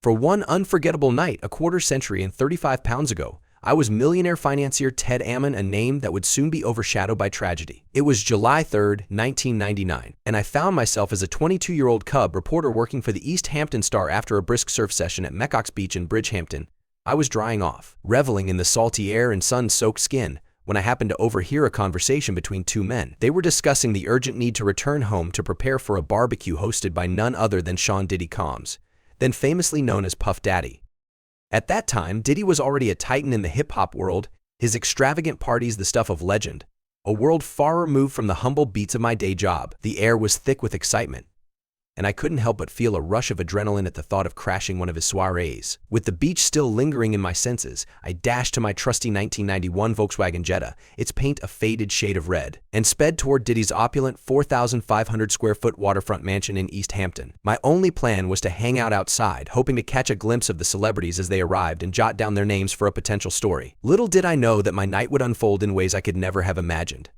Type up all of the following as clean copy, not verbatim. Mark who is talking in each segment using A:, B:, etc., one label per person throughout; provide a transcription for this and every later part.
A: For one unforgettable night a quarter century and 35 pounds ago, I was millionaire financier Ted Ammon, a name that would soon be overshadowed by tragedy. It was July 3rd, 1999, and I found myself as a 22-year-old cub reporter working for the East Hampton Star after a brisk surf session at Mecox Beach in Bridgehampton. I was drying off, reveling in the salty air and sun-soaked skin, when I happened to overhear a conversation between two men. They were discussing the urgent need to return home to prepare for a barbecue hosted by none other than Sean Diddy Combs, then famously known as Puff Daddy. At that time, Diddy was already a titan in the hip-hop world, his extravagant parties the stuff of legend, a world far removed from the humble beats of my day job. The air was thick with excitement, and I couldn't help but feel a rush of adrenaline at the thought of crashing one of his soirees. With the beach still lingering in my senses, I dashed to my trusty 1991 Volkswagen Jetta, its paint a faded shade of red, and sped toward Diddy's opulent 4,500-square-foot waterfront mansion in East Hampton. My only plan was to hang out outside, hoping to catch a glimpse of the celebrities as they arrived and jot down their names for a potential story. Little did I know that my night would unfold in ways I could never have imagined.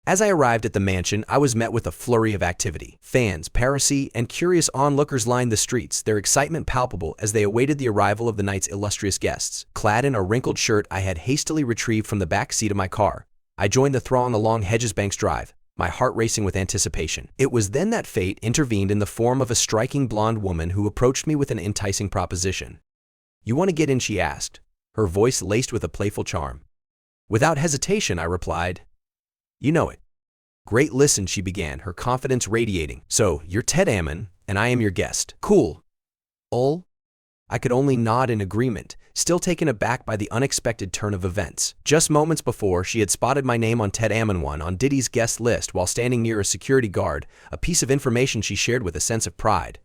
A: As I arrived at the mansion, I was met with a flurry of activity. Fans, paparazzi, and curious onlookers lined the streets, their excitement palpable as they awaited the arrival of the night's illustrious guests. Clad in a wrinkled shirt I had hastily retrieved from the back seat of my car, I joined the throng along Hedgesbanks Drive, my heart racing with anticipation. It was then that fate intervened in the form of a striking blonde woman who approached me with an enticing proposition. "You want to get in?" she asked, her voice laced with a playful charm. Without hesitation, I replied, "You know it." "Great, listen," she began, her confidence radiating. "So, you're Ted Ammon, and I am your guest. Cool." I could only nod in agreement, still taken aback by the unexpected turn of events. Just moments before, she had spotted my name on Ted Ammon 1 on Diddy's guest list while standing near a security guard, a piece of information she shared with a sense of pride.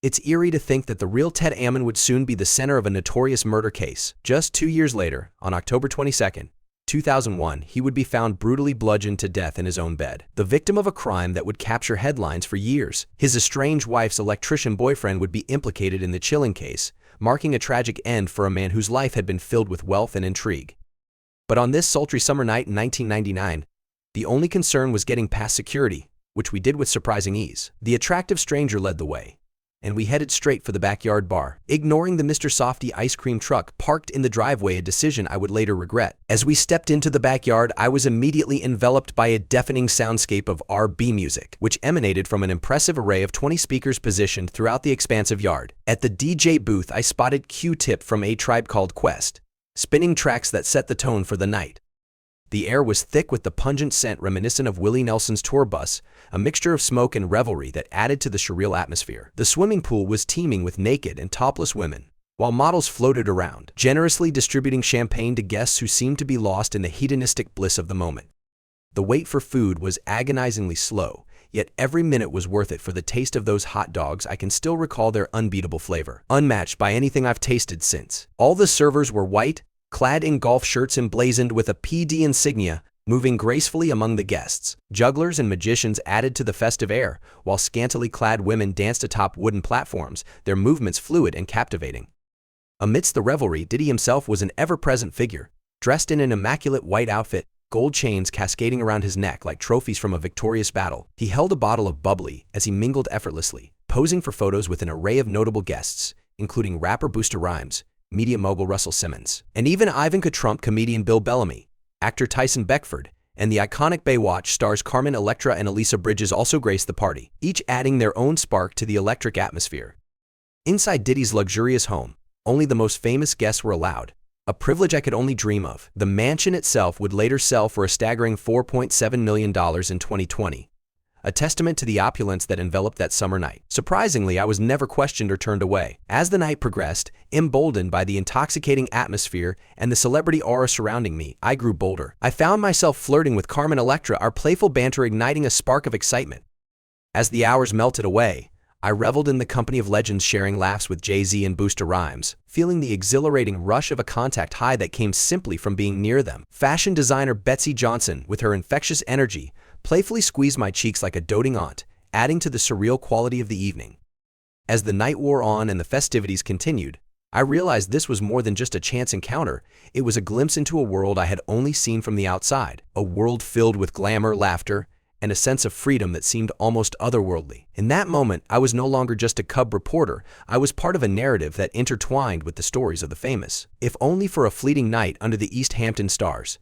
A: It's eerie to think that the real Ted Ammon would soon be the center of a notorious murder case. Just 2 years later, on October 22nd, 2001, he would be found brutally bludgeoned to death in his own bed, the victim of a crime that would capture headlines for years. His estranged wife's electrician boyfriend would be implicated in the chilling case, marking a tragic end for a man whose life had been filled with wealth and intrigue. But on this sultry summer night in 1999, the only concern was getting past security, which we did with surprising ease. The attractive stranger led the way, and we headed straight for the backyard bar, ignoring the Mr. Softy ice cream truck parked in the driveway, a decision I would later regret. As we stepped into the backyard, I was immediately enveloped by a deafening soundscape of R&B music, which emanated from an impressive array of 20 speakers positioned throughout the expansive yard. At the DJ booth, I spotted Q-Tip from A Tribe Called Quest, spinning tracks that set the tone for the night. The air was thick with the pungent scent reminiscent of Willie Nelson's tour bus, a mixture of smoke and revelry that added to the surreal atmosphere. The swimming pool was teeming with naked and topless women, while models floated around, generously distributing champagne to guests who seemed to be lost in the hedonistic bliss of the moment. The wait for food was agonizingly slow, yet every minute was worth it for the taste of those hot dogs. I can still recall their unbeatable flavor, unmatched by anything I've tasted since. All the servers were white, clad in golf shirts emblazoned with a PD insignia, moving gracefully among the guests. Jugglers and magicians added to the festive air, while scantily clad women danced atop wooden platforms, their movements fluid and captivating. Amidst the revelry, Diddy himself was an ever-present figure, dressed in an immaculate white outfit, gold chains cascading around his neck like trophies from a victorious battle. He held a bottle of bubbly as he mingled effortlessly, posing for photos with an array of notable guests, including rapper Busta Rhymes, media mogul Russell Simmons, and even Ivanka Trump comedian Bill Bellamy, actor Tyson Beckford, and the iconic Baywatch stars Carmen Electra and Elisa Bridges also graced the party, each adding their own spark to the electric atmosphere. Inside Diddy's luxurious home, only the most famous guests were allowed, a privilege I could only dream of. The mansion itself would later sell for a staggering $4.7 million in 2020. A testament to the opulence that enveloped that summer night. Surprisingly, I was never questioned or turned away. As the night progressed, emboldened by the intoxicating atmosphere and the celebrity aura surrounding me, I grew bolder. I found myself flirting with Carmen Electra, our playful banter igniting a spark of excitement. As the hours melted away, I reveled in the company of legends, sharing laughs with Jay-Z and Busta Rhymes, feeling the exhilarating rush of a contact high that came simply from being near them. Fashion designer Betsey Johnson, with her infectious energy, playfully squeezed my cheeks like a doting aunt, adding to the surreal quality of the evening. As the night wore on and the festivities continued, I realized this was more than just a chance encounter. It was a glimpse into a world I had only seen from the outside, a world filled with glamour, laughter, and a sense of freedom that seemed almost otherworldly. In that moment, I was no longer just a cub reporter. I was part of a narrative that intertwined with the stories of the famous. If only for a fleeting night under the East Hampton stars,